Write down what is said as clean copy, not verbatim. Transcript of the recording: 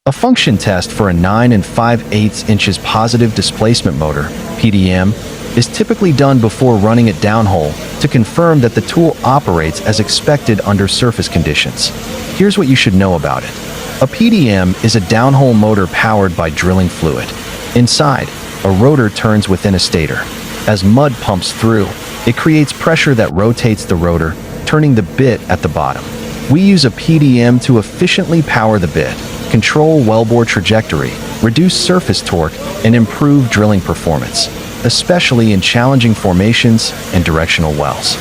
A function test for a 9 5/8 inches positive displacement motor, PDM, is typically done before running it downhole to confirm that the tool operates as expected under surface conditions. Here's what you should know about it. A PDM is a downhole motor powered by drilling fluid. Inside, a rotor turns within a stator. As mud pumps through, it creates pressure that rotates the rotor, turning the bit at the bottom. We use a PDM to efficiently power the bit, control wellbore trajectory, reduce surface torque, and improve drilling performance, especially in challenging formations and directional wells.